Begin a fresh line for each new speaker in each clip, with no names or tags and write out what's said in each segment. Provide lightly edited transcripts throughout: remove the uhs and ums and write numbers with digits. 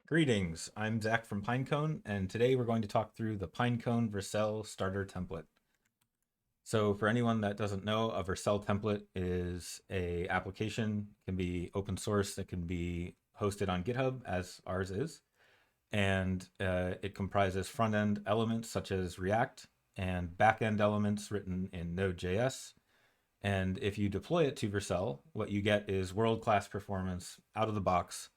Greetings, I'm Zack from Pinecone, and today we're going to talk through the Pinecone Vercel starter template. So for anyone that doesn't know, a Vercel template is a application, can be open source, it can be hosted on GitHub as ours is, and it comprises front-end elements such as React and back-end elements written in Node.js. And if you deploy it to Vercel, what you get is world-class performance out of the box.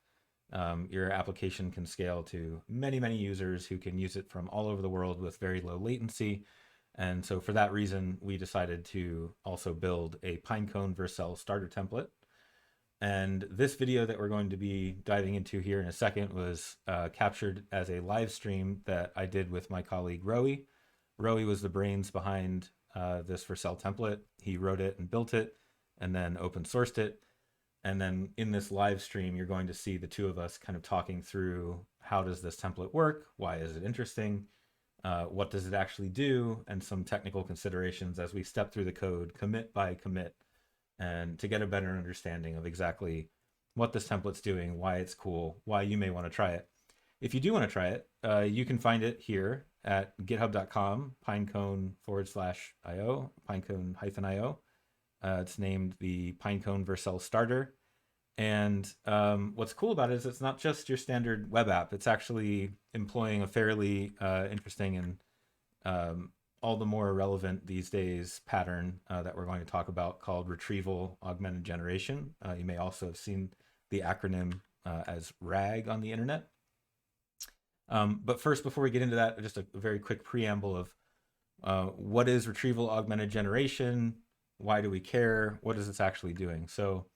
Your application can scale to many, many users who can use it from all over the world with very low latency. And so for that reason, we decided to also build a Pinecone Vercel starter template. And this video that we're going to be diving into here in a second was captured as a live stream that I did with my colleague Roie. Roie was the brains behind this Vercel template. He wrote it and built it and then open sourced it. And then in this live stream, you're going to see the two of us kind of talking through how does this template work? Why is it interesting? What does it actually do? And some technical considerations as we step through the code commit by commit, and to get a better understanding of exactly what this template's doing, why it's cool, why you may want to try it. If you do want to try it, you can find it here at github.com, pinecone/io, pinecone-io. It's named the Pinecone Vercel starter. And what's cool about it is it's not just your standard web app. It's actually employing a fairly interesting and all the more relevant these days pattern that we're going to talk about called Retrieval Augmented Generation. You may also have seen the acronym as RAG on the internet. But first, before we get into that, just a very quick preamble of what is Retrieval Augmented Generation? Why do we care? What is this actually doing? So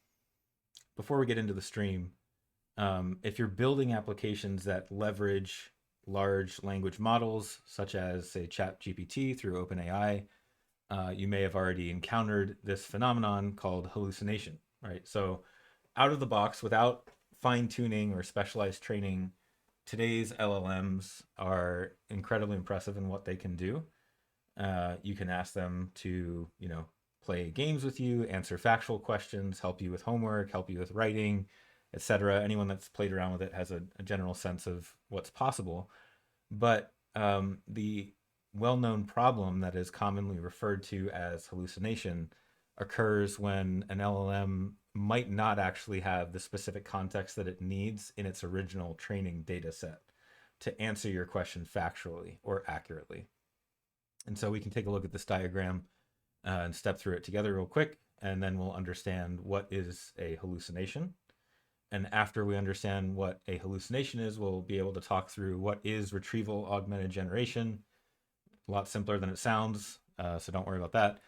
before we get into the stream, if you're building applications that leverage large language models, such as, say, ChatGPT through OpenAI, you may have already encountered this phenomenon called hallucination, right? So out of the box, without fine-tuning or specialized training, today's LLMs are incredibly impressive in what they can do. You can ask them to, play games with you, answer factual questions, help you with homework, help you with writing, etc. Anyone that's played around with it has a general sense of what's possible. But the well-known problem that is commonly referred to as hallucination occurs when an LLM might not actually have the specific context that it needs in its original training data set to answer your question factually or accurately. And so we can take a look at this diagram and step through it together real quick, and then we'll understand what is a hallucination. And after we understand what a hallucination is, we'll be able to talk through what is retrieval augmented generation. A lot simpler than it sounds, so don't worry about that,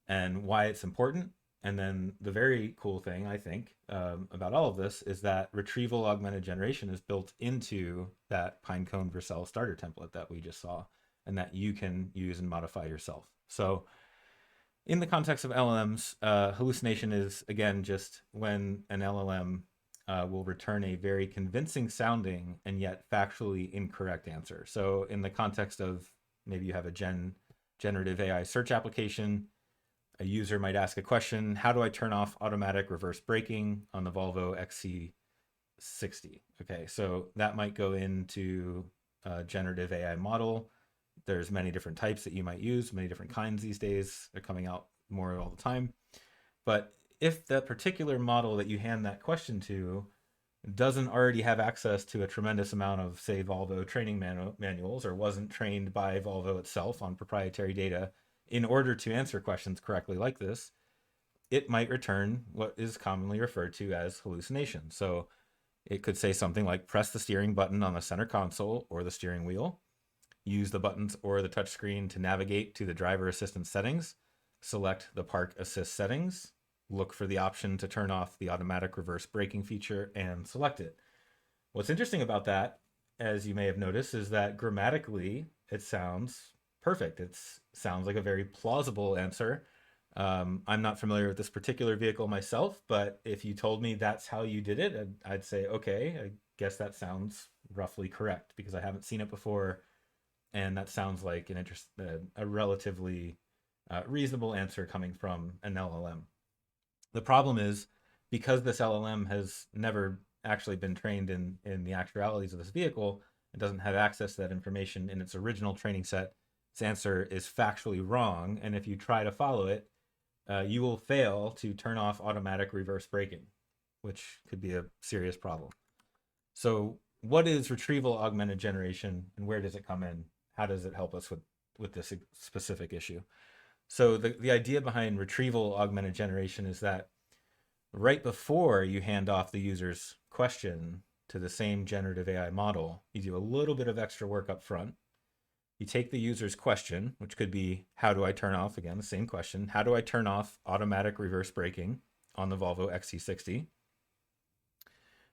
and why it's important. And then the very cool thing, I think, about all of this is that retrieval augmented generation is built into that Pinecone Vercel starter template that we just saw, and that you can use and modify yourself. So in the context of LLMs, hallucination is, again, just when an LLM will return a very convincing sounding and yet factually incorrect answer. So in the context of maybe you have a generative AI search application, a user might ask a question, how do I turn off automatic reverse braking on the Volvo XC60? Okay, so that might go into a generative AI model. There's many different types that you might use, many different kinds these days. They're coming out more all the time. But if that particular model that you hand that question to doesn't already have access to a tremendous amount of, say, Volvo training manuals, or wasn't trained by Volvo itself on proprietary data in order to answer questions correctly like this, it might return what is commonly referred to as hallucination. So it could say something like, press the steering button on the center console or the steering wheel, use the buttons or the touchscreen to navigate to the driver assistance settings, select the park assist settings, look for the option to turn off the automatic reverse braking feature, and select it. What's interesting about that, as you may have noticed, is that grammatically it sounds perfect. It sounds like a very plausible answer. I'm not familiar with this particular vehicle myself, but if you told me that's how you did it, I'd say, okay, I guess that sounds roughly correct because I haven't seen it before. And that sounds like a relatively reasonable answer coming from an LLM. The problem is, because this LLM has never actually been trained in the actualities of this vehicle and doesn't have access to that information in its original training set, its answer is factually wrong. And if you try to follow it, you will fail to turn off automatic reverse braking, which could be a serious problem. So what is retrieval augmented generation and where does it come in? How does it help us with this specific issue? So the idea behind retrieval augmented generation is that right before you hand off the user's question to the same generative AI model, you do a little bit of extra work up front. You take the user's question, which could be, how do I turn off, again, the same question, how do I turn off automatic reverse braking on the Volvo XC60?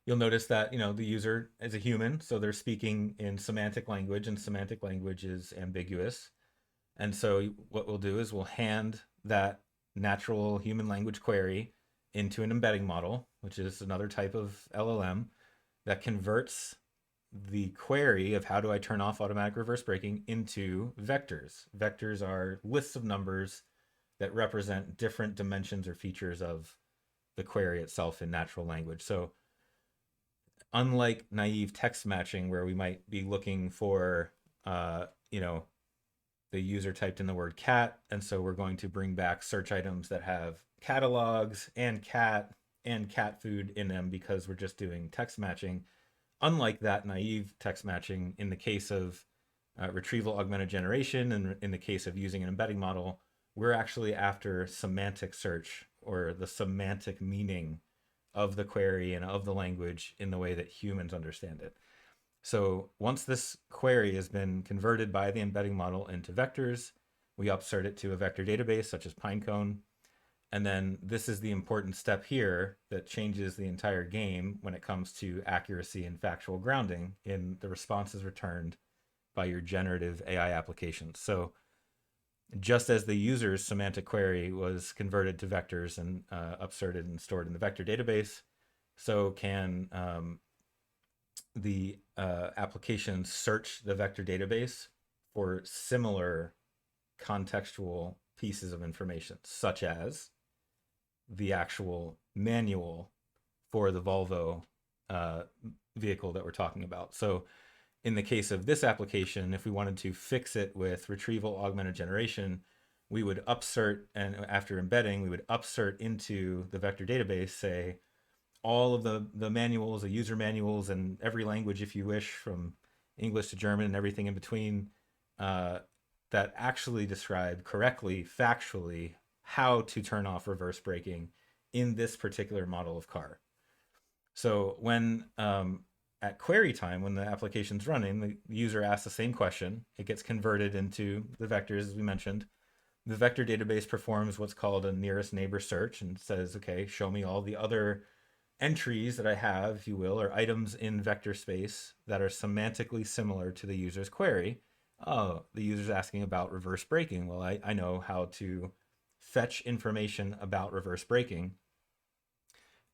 You'll notice that, the user is a human, so they're speaking in semantic language, and semantic language is ambiguous. And so what we'll do is we'll hand that natural human language query into an embedding model, which is another type of LLM that converts the query of how do I turn off automatic reverse braking into vectors. Vectors are lists of numbers that represent different dimensions or features of the query itself in natural language. So unlike naive text matching, where we might be looking for, the user typed in the word cat, and so we're going to bring back search items that have catalogs and cat food in them because we're just doing text matching. Unlike that naive text matching, in the case of retrieval augmented generation and in the case of using an embedding model, we're actually after semantic search, or the semantic meaning of the query and of the language in the way that humans understand it. So once this query has been converted by the embedding model into vectors, we upsert it to a vector database such as Pinecone. And then this is the important step here that changes the entire game when it comes to accuracy and factual grounding in the responses returned by your generative AI applications. So just as the user's semantic query was converted to vectors and upserted and stored in the vector database, so can the application search the vector database for similar contextual pieces of information, such as the actual manual for the Volvo vehicle that we're talking about. So in the case of this application, if we wanted to fix it with retrieval augmented generation, we would upsert, and after embedding, we would upsert into the vector database, say, all of the manuals, the user manuals, and every language, if you wish, from English to German and everything in between, that actually describe correctly, factually, how to turn off reverse braking in this particular model of car. So when at query time, when the application's running, the user asks the same question. It gets converted into the vectors, as we mentioned. The vector database performs what's called a nearest neighbor search and says, okay, show me all the other entries that I have, if you will, or items in vector space that are semantically similar to the user's query. Oh, the user's asking about reverse braking. Well, I know how to fetch information about reverse braking.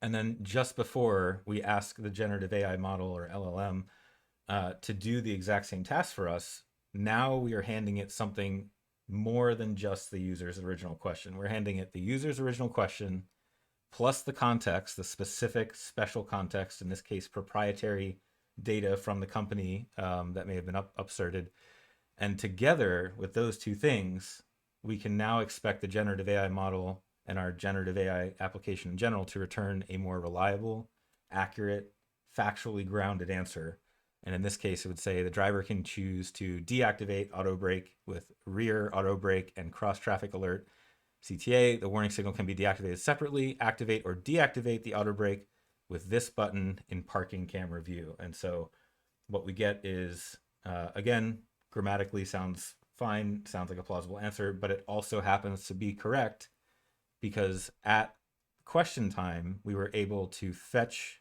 And then just before we ask the generative AI model or LLM to do the exact same task for us, now we are handing it something more than just the user's original question. We're handing it the user's original question plus the context, the specific special context, in this case, proprietary data from the company that may have been upserted. And together with those two things, we can now expect the generative AI model and our generative AI application in general to return a more reliable, accurate, factually grounded answer. And in this case, it would say the driver can choose to deactivate auto brake with rear auto brake and cross traffic alert CTA. The warning signal can be deactivated separately, activate or deactivate the auto brake with this button in parking camera view. And so what we get is, again, grammatically sounds fine, sounds like a plausible answer, but it also happens to be correct because at question time, we were able to fetch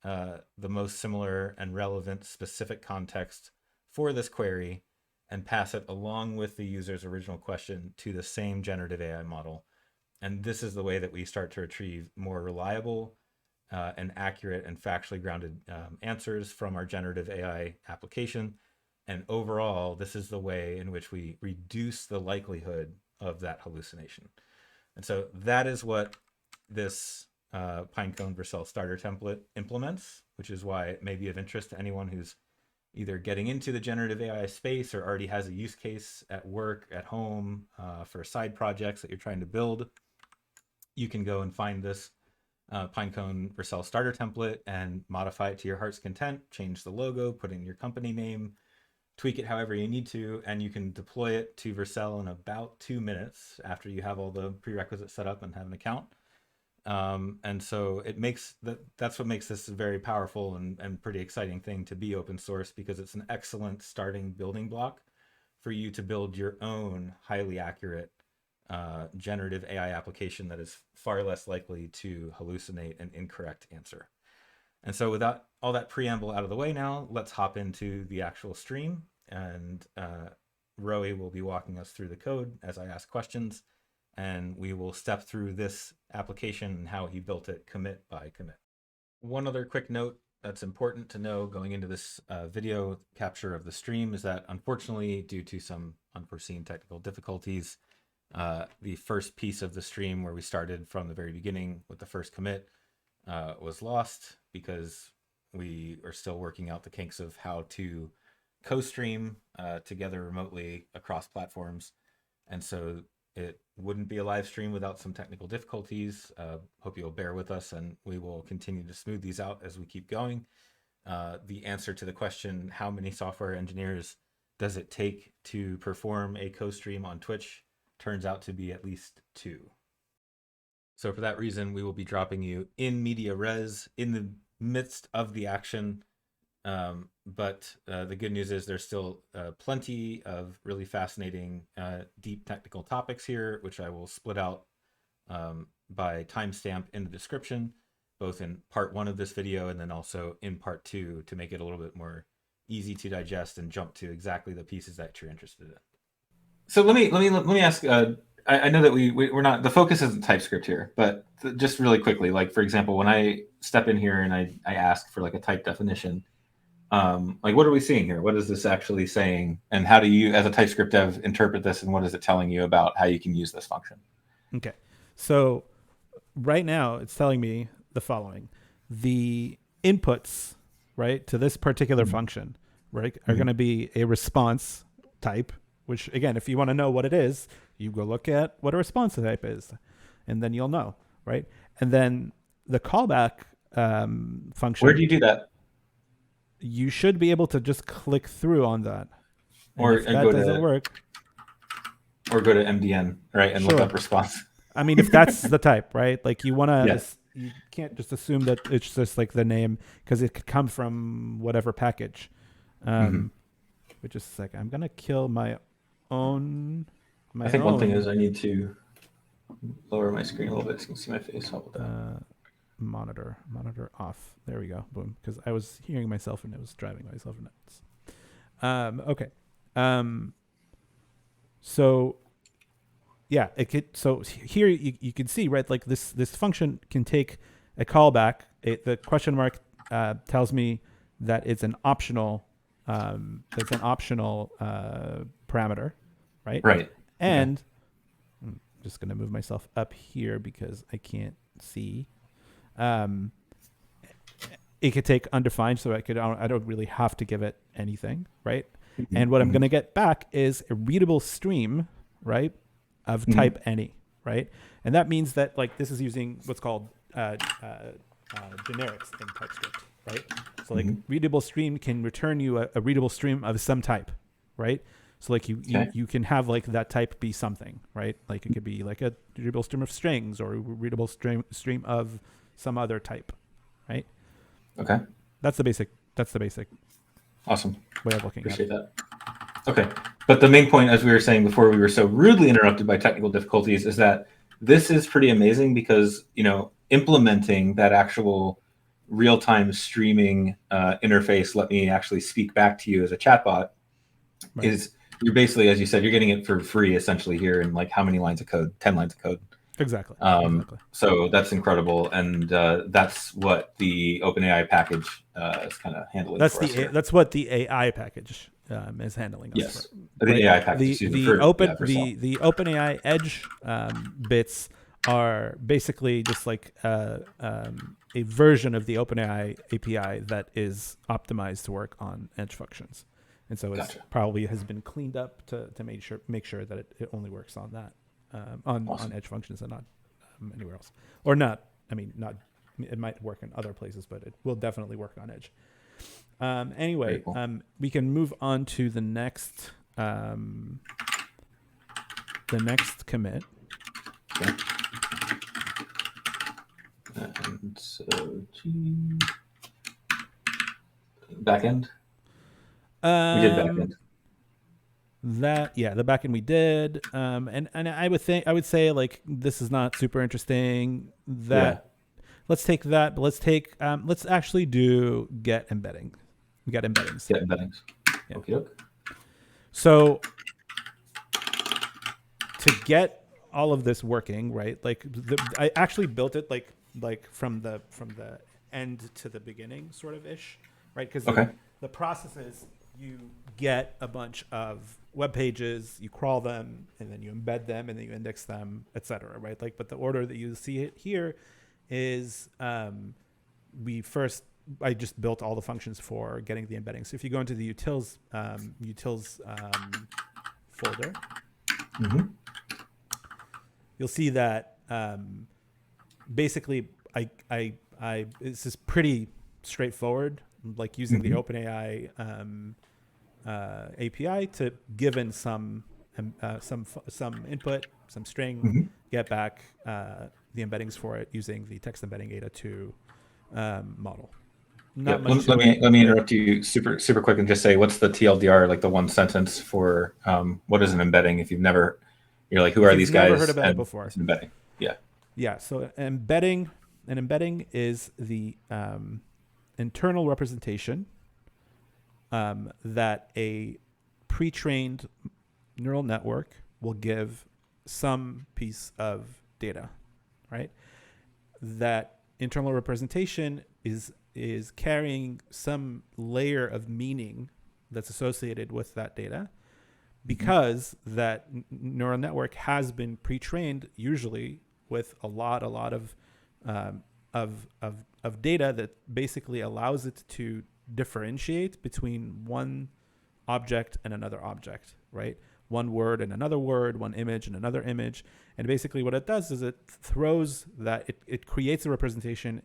the most similar and relevant specific context for this query and pass it along with the user's original question to the same generative AI model. And this is the way that we start to retrieve more reliable and accurate and factually grounded answers from our generative AI application. And overall, this is the way in which we reduce the likelihood of that hallucination. And so that is what this Pinecone Vercel starter template implements, which is why it may be of interest to anyone who's either getting into the generative AI space or already has a use case at work, at home, for side projects that you're trying to build. You can go and find this Pinecone Vercel starter template and modify it to your heart's content, change the logo, put in your company name, tweak it however you need to, and you can deploy it to Vercel in about 2 minutes after you have all the prerequisites set up and have an account. And so that's what makes this a very powerful and pretty exciting thing to be open source, because it's an excellent starting building block for you to build your own highly accurate generative AI application that is far less likely to hallucinate an incorrect answer. And so with all that preamble out of the way now, let's hop into the actual stream, and Roie will be walking us through the code as I ask questions, and we will step through this application and how he built it commit by commit. One other quick note that's important to know going into this video capture of the stream is that, unfortunately, due to some unforeseen technical difficulties, the first piece of the stream where we started from the very beginning with the first commit was lost, because we are still working out the kinks of how to co-stream together remotely across platforms. And so it wouldn't be a live stream without some technical difficulties. Hope you'll bear with us, and we will continue to smooth these out as we keep going. The answer to the question, how many software engineers does it take to perform a co-stream on Twitch, turns out to be at least 2. So for that reason, we will be dropping you in media res in the midst of the action. But the good news is there's still plenty of really fascinating, deep technical topics here, which I will split out by timestamp in the description, both in part 1 of this video and then also in part 2, to make it a little bit more easy to digest and jump to exactly the pieces that you're interested in. So let me ask. I know that we're not, the focus isn't TypeScript here, but just really quickly, like, for example, when I step in here and I ask for like a type definition, like, what are we seeing here? What is this actually saying? And how do you, as a TypeScript dev, interpret this? And what is it telling you about how you can use this function?
Okay. So right now it's telling me the following. The inputs, right, to this particular function, right, are going to be a response type, which, again, if you want to know what it is, you go look at what a response type is, and then you'll know, right? And then the callback function.
Where do you do that?
You should be able to just click through on that.
Or if that doesn't work. Or go to MDN, right, and look up response.
I mean, if that's the type, right? Like, you want to, yes. You can't just assume that it's just like the name, because it could come from whatever package. Which is like, I'm going to kill my own.
I think one thing is I need to lower my screen a little bit so you can see my face. How about that?
Monitor off. There we go. Boom. Because I was hearing myself and it was driving myself nuts. Okay. So yeah, it could. So here you can see, right? Like this function can take a callback. The question mark tells me that it's an optional. That's an optional parameter, right?
Right.
And I'm just going to move myself up here because I can't see. It could take undefined, so I don't really have to give it anything, right? And what I'm going to get back is a readable stream, right, of type any, right? And that means that, like, this is using what's called generics in TypeScript, right? So like readable stream can return you a readable stream of some type, right? So like you can have like that type be something, right? Like it could be like a readable stream of strings or a readable stream of some other type, right?
Okay.
That's the basic.
Awesome.
Way of looking
Appreciate
at it.
that. Okay. But the main point, as we were saying before we were so rudely interrupted by technical difficulties, is that this is pretty amazing because, you know, implementing that actual real-time streaming interface, let me actually speak back to you as a chatbot, is you're basically, as you said, you're getting it for free essentially here in like how many lines of code? 10 lines of code.
Exactly.
So that's incredible, and that's what the OpenAI package is kind of handling.
That's what the AI package is handling.
The AI package.
The OpenAI Edge bits are basically just like a version of the OpenAI API that is optimized to work on edge functions. And so it's probably has been cleaned up to make sure that it only works on that on edge functions and not anywhere else, or not. I mean, not. It might work in other places, but it will definitely work on edge. Anyway, cool. We can move on to the next commit.
Okay. And so backend. We did backend.
The backend we did. And I would say like this is not super interesting. Let's take that, but let's actually do get embeddings.
Get embeddings.
Yeah.
Okay.
So to get all of this working, right? Like I actually built it like from the end to the beginning, sort of ish, right? Because the process is you get a bunch of web pages, you crawl them, and then you embed them, and then you index them, etc. Right? Like, but the order that you see it here is I just built all the functions for getting the embedding. So if you go into the utils folder, you'll see that basically this is pretty straightforward, like using the OpenAI API to given some input, some string, get back the embeddings for it using the text embedding ADA2 model.
Let me interrupt you super quick and just say, what's the TLDR, like the one sentence for what is an embedding? If you're like, who are these guys?
Never heard about it before.
It's an embedding.
Yeah. So an embedding is the internal representation that a pre-trained neural network will give some piece of data, right? That internal representation is carrying some layer of meaning that's associated with that data, because that neural network has been pre-trained usually with a lot of data that basically allows it to differentiate between one object and another object, right? One word and another word, one image and another image. And basically what it does is it throws that, it creates a representation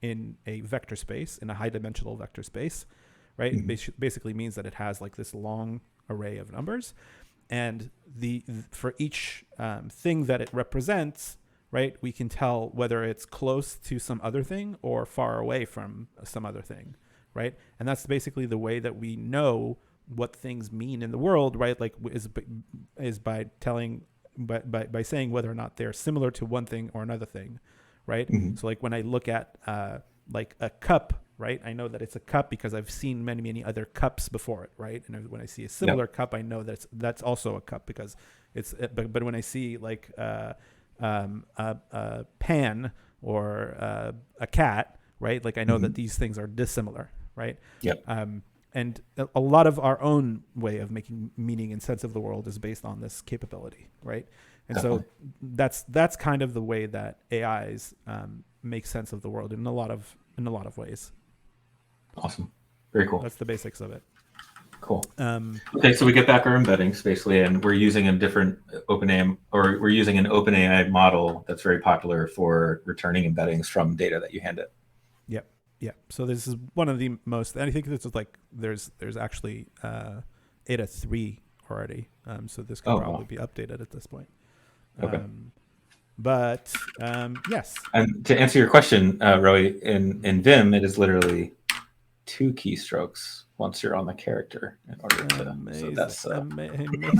in a vector space, in a high dimensional vector space, right? It basically means that it has like this long array of numbers. And for each thing that it represents, right, we can tell whether it's close to some other thing or far away from some other thing, right? And that's basically the way that we know what things mean in the world, right? Like is by telling, by saying whether or not they're similar to one thing or another thing, right? So like when I look at like a cup, right, I know that it's a cup because I've seen many other cups before it, right? And when I see a similar cup, I know that's also a cup because it's. But when I see like a pan or a cat, right? Like I know that these things are dissimilar, right? And a lot of our own way of making meaning and sense of the world is based on this capability, right? And so that's kind of the way that AIs make sense of the world in a lot of ways.
Awesome, very cool.
That's the basics of it.
Cool. Okay, so we get back our embeddings basically, and we're using a different we're using an OpenAI model that's very popular for returning embeddings from data that you hand it.
Yeah. So this is one of the most, and I think this is like there's actually ADA 3 already. So this could probably be updated at this point.
Okay.
But yes.
And to answer your question, Roie, in Vim, it is literally 2 keystrokes once you're on the character in order to.
Amazing.
So that's
amazing.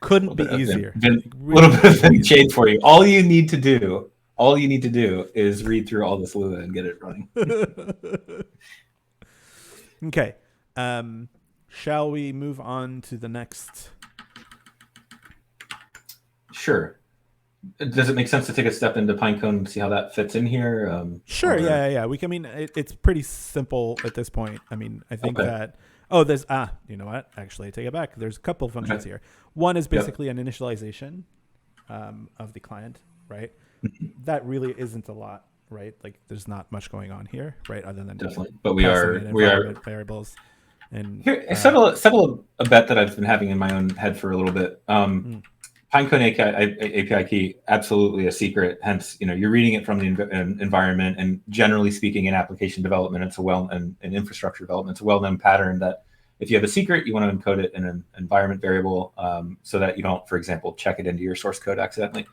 Couldn't be easier.
A little bit of Vim shade for you. All you need to do is read through all this Lua and get it running.
Okay. Shall we move on to the next?
Sure. Does it make sense to take a step into Pinecone and see how that fits in here?
Sure. Yeah. We can. I mean, it's pretty simple at this point. I mean, I think that Oh, there's you know what? Actually, I take it back. There's a couple functions here. One is basically an initialization of the client, right? That really isn't a lot, right? Like there's not much going on here, right? Other than
definitely. But we
environment
are
variables. And
here. Settle a bet that I've been having in my own head for a little bit. Pinecone API key, absolutely a secret. Hence, you're reading it from the environment, and generally speaking, in application development, and infrastructure development, it's a well-known pattern that if you have a secret, you want to encode it in an environment variable, so that you don't, for example, check it into your source code accidentally.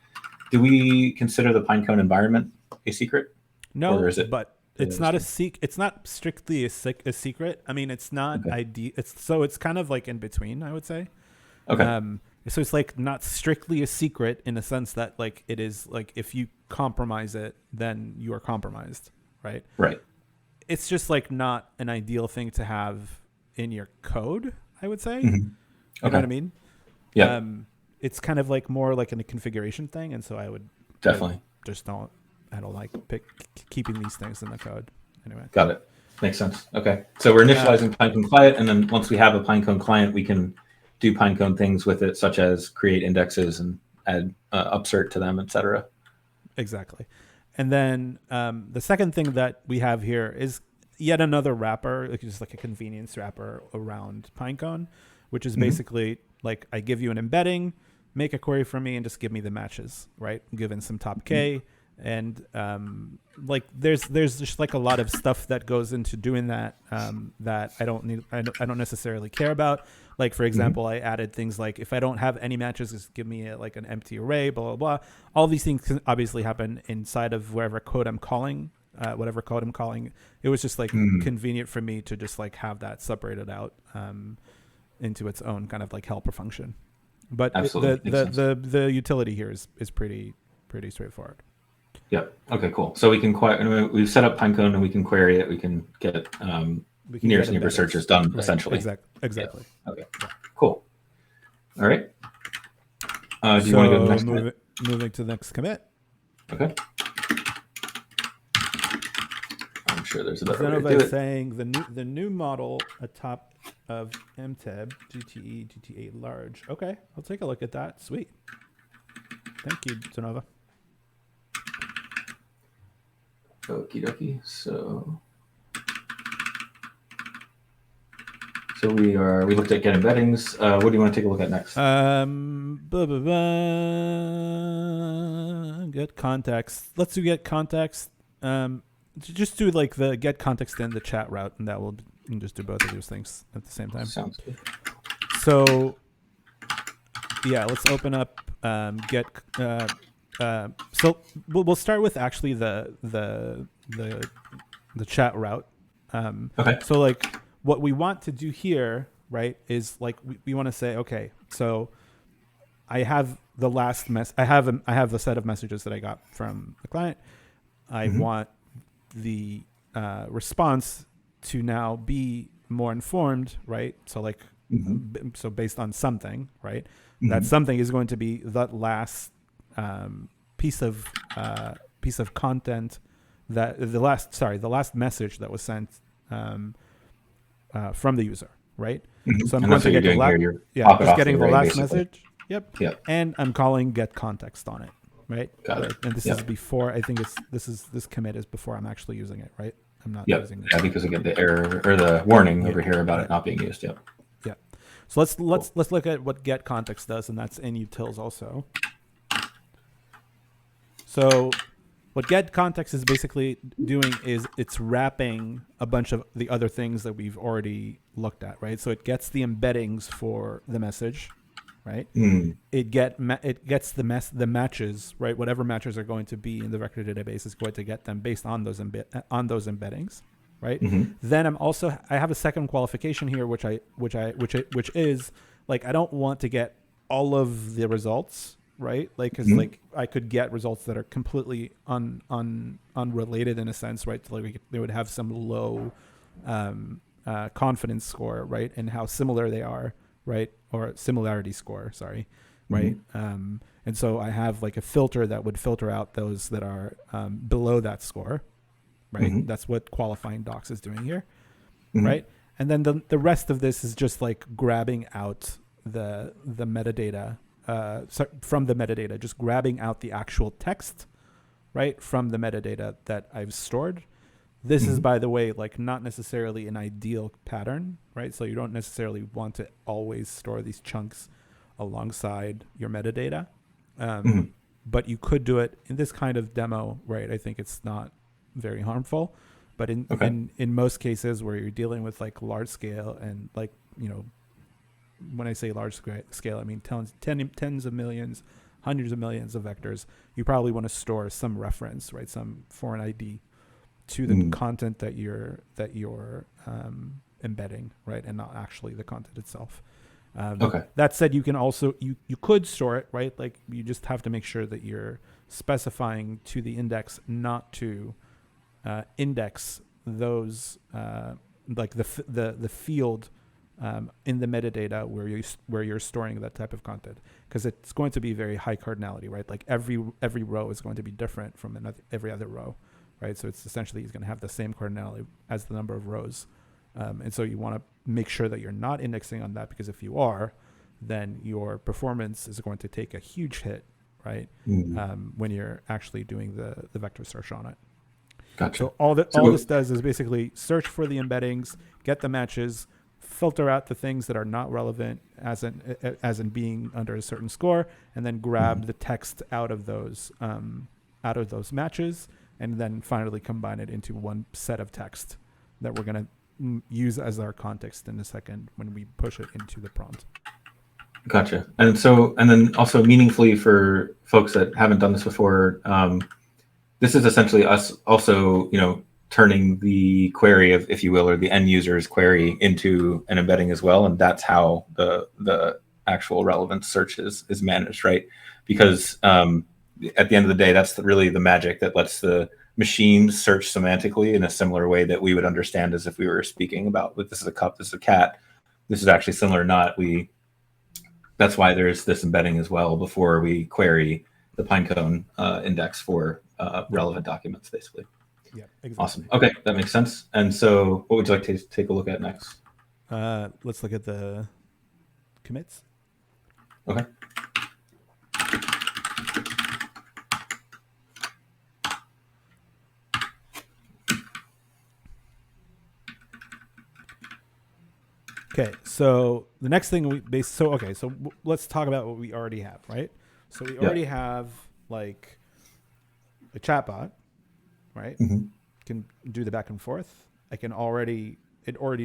Do we consider the Pinecone environment a secret?
No,
or is it?
But it's not it's not strictly a secret. I mean, it's not ID. It's kind of like in between, I would say.
Okay.
So it's like not strictly a secret in the sense that like it is like if you compromise it, then you are compromised, right?
Right.
It's just like not an ideal thing to have in your code, I would say.
Mm-hmm.
You know what I mean?
Yeah.
It's kind of like more like a configuration thing, and so I would
definitely
I don't like keeping these things in the code. Anyway.
Got it. Makes sense. Okay. So we're initializing Pinecone client, and then once we have a Pinecone client, we can do Pinecone things with it, such as create indexes and add upsert to them, etc.
Exactly. And then the second thing that we have here is yet another wrapper, like just like a convenience wrapper around Pinecone, which is basically like I give you an embedding, make a query for me, and just give me the matches, right? Given some top K. And like there's just like a lot of stuff that goes into doing that that I don't necessarily care about. Like for example, I added things like if I don't have any matches, just give me like an empty array, blah blah blah. All these things can obviously happen inside of whatever code I'm calling. It was just like convenient for me to just like have that separated out into its own kind of like helper function. But the utility here is pretty straightforward.
Yeah. Okay. Cool. So we can we've set up Pinecone and we can query it. We can get nearest neighbor searches done, right, essentially.
Exactly.
Yeah. Okay. Cool. All right. Do you want to go to the next commit?
Moving to the next commit.
Okay. I'm sure there's another
way
to do it.
Saying the new model atop of MTEB GT8 large. Okay, I'll take a look at that. Sweet. Thank you, Zanova.
Okie dokie. So we looked at get embeddings. What do you want to take a look at next?
Get context. Let's do get context. Just do like the get context and the chat route, and we can just do both of those things at the same time.
Sounds good.
So yeah, let's open up get. So we'll start with actually the chat route.
Okay.
So like what we want to do here, right, is like we want to say, okay, so I have the last I have the set of messages that I got from the client. I want the response to now be more informed, right? So like so based on something, right? That something is going to be that last piece of content that the last message that was sent from the user, right? So I'm going to get just getting the last message. Yep. And I'm calling getContext on it, right?
Got it.
And this is before, I think this commit is before I'm actually using it, right? I'm not using it.
Yeah, because I get the error or the warning over here about it not being used. Yep.
Yeah. So let's look at what getContext does, and that's in utils also. So what getContext is basically doing is it's wrapping a bunch of the other things that we've already looked at, right? So it gets the embeddings for the message, right? It gets the matches, right? Whatever matches are going to be in the vector database is going to get them based on those embeddings, right? Then I have a second qualification here, which is like I don't want to get all of the results, right? Like because like I could get results that are completely unrelated in a sense, right? So like they would have some low confidence score, right? And how similar they are, right? Or similarity score, sorry, right? And so I have like a filter that would filter out those that are below that score, right? That's what qualifying docs is doing here, right? And then the rest of this is just like grabbing out the metadata from the metadata, just grabbing out the actual text, right, from the metadata that I've stored. This is, by the way, like not necessarily an ideal pattern, right? So you don't necessarily want to always store these chunks alongside your metadata. But you could do it in this kind of demo, right? I think it's not very harmful. But in most cases where you're dealing with like large scale and like, you know, when I say large scale, I mean tens of millions, hundreds of millions of vectors, you probably want to store some reference, right? Some foreign ID to the content that you're embedding, right? And not actually the content itself. That said, you can also, you could store it, right? Like you just have to make sure that you're specifying to the index not to index those like the field in the metadata where you're storing that type of content, because it's going to be very high cardinality, right? Like every row is going to be different from every other row, right? So it's essentially going to have the same cardinality as the number of rows, and so you want to make sure that you're not indexing on that, because if you are, then your performance is going to take a huge hit, right? When you're actually doing the vector search on it.
Gotcha.
So all this does is basically search for the embeddings, get the matches, filter out the things that are not relevant as in being under a certain score, and then grab the text out of those matches, and then finally combine it into one set of text that we're going to use as our context in a second when we push it into the prompt.
Gotcha. And then also meaningfully for folks that haven't done this before, this is essentially us also, you know, turning the query of, if you will, or the end user's query into an embedding as well. And that's how the actual relevance search is managed, right? Because at the end of the day, that's really the magic that lets the machine search semantically in a similar way that we would understand as if we were speaking about, this is a cup, this is a cat. This is actually similar or not. That's why there's this embedding as well before we query the Pinecone index for relevant documents, basically.
Yeah, exactly.
Awesome. Okay, that makes sense. And so what would you like to take a look at next?
Let's look at the commits.
Okay.
Okay, so the next thing let's talk about what we already have, right? So we already have like a chatbot, right? Can do the back and forth. It already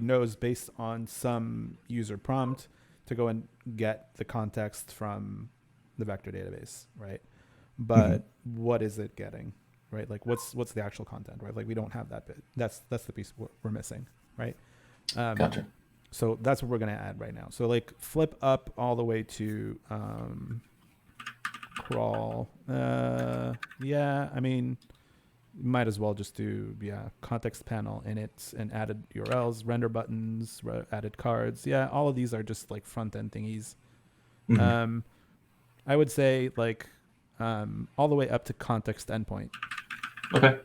knows based on some user prompt to go and get the context from the vector database, right? But what is it getting, right? Like what's the actual content, right? Like we don't have that bit. That's the piece we're missing, right?
Gotcha.
So that's what we're going to add right now. So like flip up all the way to crawl. Yeah, I mean, you might as well just do context panel init and added URLs, render buttons, added cards. Yeah, all of these are just like front end thingies. I would say like all the way up to context endpoint.
Okay.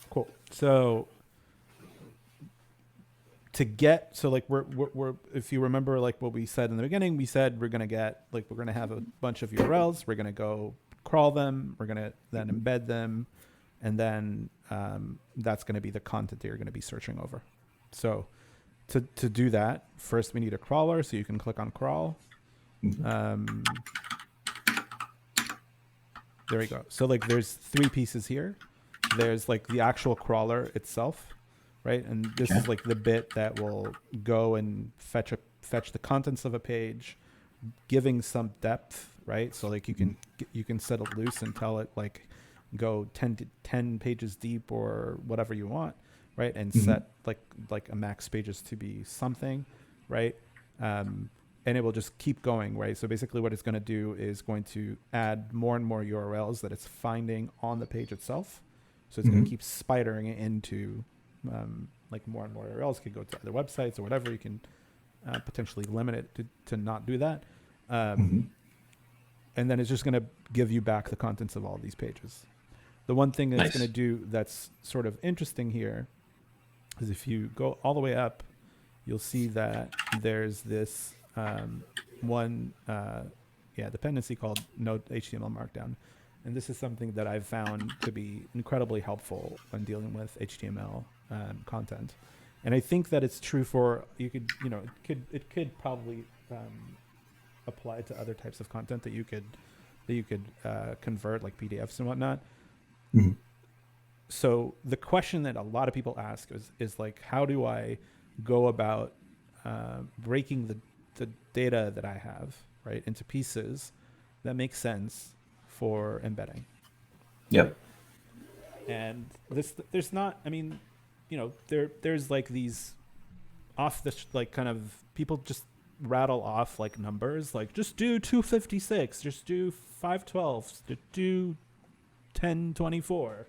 Cool. So we're if you remember like what we said in the beginning, we said we're gonna have a bunch of URLs, we're gonna go crawl them, we're gonna then embed them, and then that's gonna be the content that you're gonna be searching over. So to do that, first we need a crawler, so you can click on crawl. There we go. So like there's three pieces here. There's like the actual crawler itself, right? And this is like the bit that will go and fetch the contents of a page, giving some depth, right? So like you can set it loose and tell it like go 10 pages deep or whatever you want, right? And set like a max pages to be something, right? And it will just keep going, right? So basically what it's going to do is going to add more and more URLs that it's finding on the page itself. So it's going to keep spidering it into like more and more URLs. Could go to other websites or whatever. You can potentially limit it to not do that. And then it's just going to give you back the contents of all of these pages. The one thing that's
Nice.
going to do that's sort of interesting here is if you go all the way up, you'll see that there's this one dependency called node HTML Markdown. And this is something that I've found to be incredibly helpful when dealing with HTML content. And I think that it's true for, it could probably apply to other types of content that you could convert, like PDFs and whatnot.
Mm-hmm.
So the question that a lot of people ask is like, how do I go about breaking the data that I have, right, into pieces that make sense for embedding?
Yep.
And there's not, I mean, there's like these off the like kind of people just rattle off like numbers, like just do 256, just do 512, do 1024,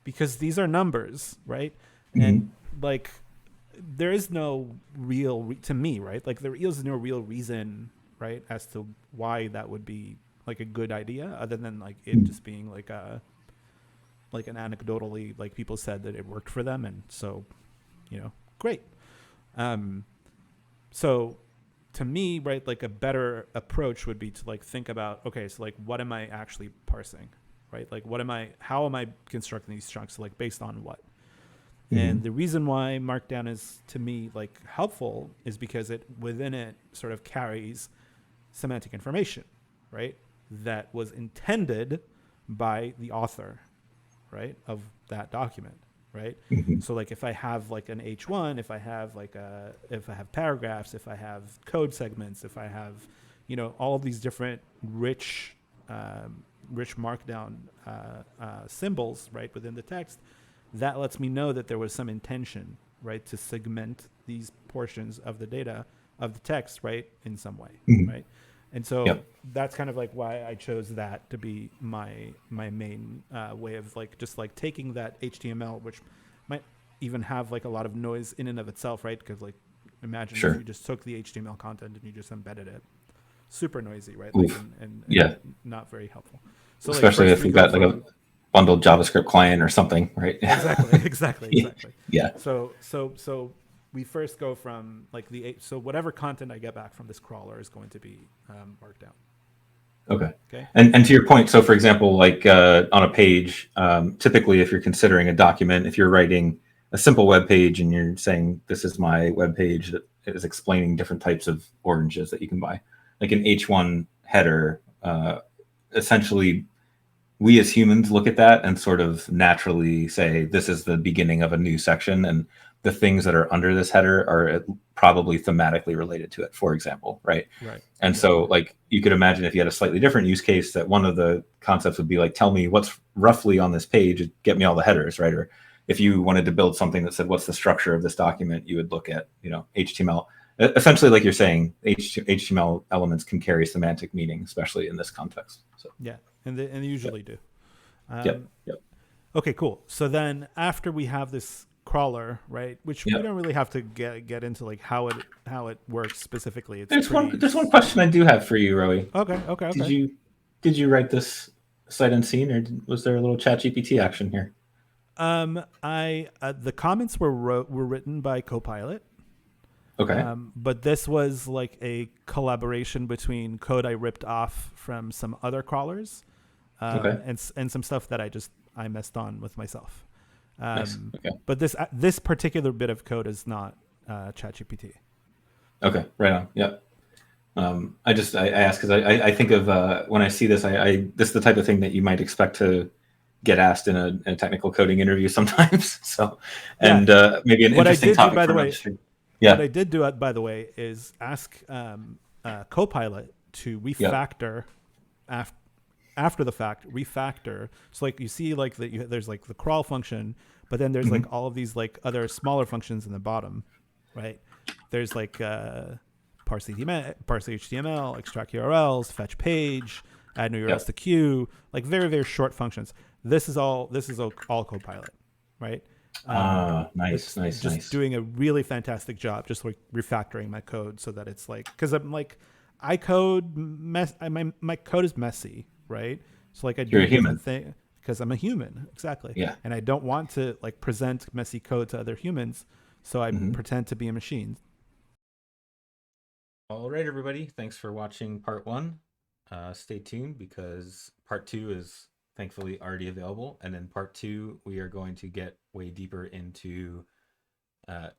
because these are numbers, right?
Mm-hmm.
And like there is no real to me, right? Like there is no real reason, right, as to why that would be like a good idea, other than like it just being like an anecdotally, like people said that it worked for them, and so great. So to me, right, like a better approach would be to like think about, okay, so like what am I actually parsing, right? Like how am I constructing these chunks, like based on what? Mm-hmm. And the reason why Markdown is to me like helpful is because within it sort of carries semantic information, right, that was intended by the author, right, of that document, right? Mm-hmm. So like if I have like an H1, if I have paragraphs, if I have code segments, if I have, all of these different rich markdown symbols, right, within the text, that lets me know that there was some intention, right, to segment these portions of the data of the text, right, in some way, mm-hmm. right? And so that's kind of like why I chose that to be my main way of like just like taking that HTML, which might even have like a lot of noise in and of itself, right? Because like imagine if you just took the HTML content and you just embedded it, super noisy, right? Like, and not very helpful. So
especially if you've got like a bundled JavaScript client or something, right?
Exactly.
Yeah.
So we first go from like so whatever content I get back from this crawler is going to be marked down.
Okay. And to your point, so for example, like on a page, typically if you're considering a document, if you're writing a simple web page and you're saying this is my web page that is explaining different types of oranges that you can buy, like an H1 header, essentially we as humans look at that and sort of naturally say this is the beginning of a new section, and the things that are under this header are probably thematically related to it, for example, right? And so like you could imagine if you had a slightly different use case, that one of the concepts would be like, tell me what's roughly on this page, get me all the headers, right? Or if you wanted to build something that said, what's the structure of this document, you would look at, HTML. Essentially, like you're saying, HTML elements can carry semantic meaning, especially in this context. So
yeah, and they usually do.
Yep.
Okay, cool. So then after we have this crawler, right, which we don't really have to get into like how it works specifically.
There's one question I do have for you, Roie.
Okay.
Did you write this sight unseen, or was there a little ChatGPT action here?
The comments were written by Copilot.
Okay.
But this was like a collaboration between code I ripped off from some other crawlers, and some stuff that I messed on with myself.
Nice. Okay.
But this particular bit of code is not ChatGPT.
Okay, right on. Yeah. I ask because I think of when I see this, this is the type of thing that you might expect to get asked in a technical coding interview sometimes. So, and maybe an interesting topic for industry.
What I did do, by the way, is ask Copilot to refactor after the fact, refactor. So like you see like there's like the crawl function, but then there's like all of these like other smaller functions in the bottom, right? There's like parse HTML, extract URLs, fetch page, add new URLs to queue, like very, very short functions. This is all Copilot, right?
Nice.
Doing a really fantastic job, just like refactoring my code so that it's like, because I'm like, my code is messy, right? So like I do different things. because I'm a human. Exactly.
Yeah.
And I don't want to like present messy code to other humans. So I
Mhm.
pretend to be a machine.
All right, everybody. Thanks for watching part 1. Stay tuned because part 2 is thankfully already available. And in part 2, we are going to get way deeper into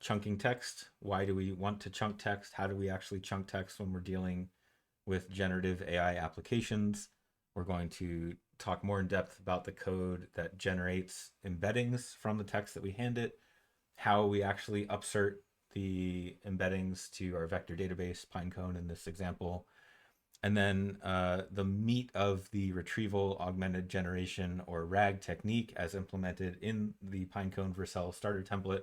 chunking text. Why do we want to chunk text? How do we actually chunk text when we're dealing with generative AI applications? We're going to talk more in depth about the code that generates embeddings from the text that we hand it, how we actually upsert the embeddings to our vector database, Pinecone in this example, and then the meat of the retrieval augmented generation or RAG technique as implemented in the Pinecone Vercel starter template.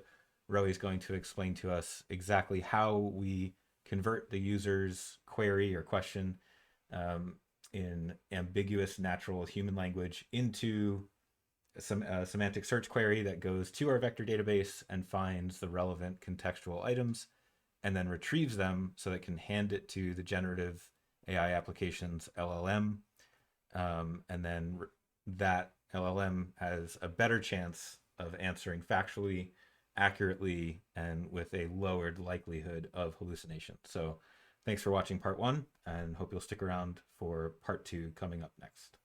Roie is going to explain to us exactly how we convert the user's query or question in ambiguous natural human language into some semantic search query that goes to our vector database and finds the relevant contextual items and then retrieves them so that it can hand it to the generative AI application's LLM. And then that LLM has a better chance of answering factually, accurately, and with a lowered likelihood of hallucination. So thanks for watching part 1 and hope you'll stick around for part 2 coming up next.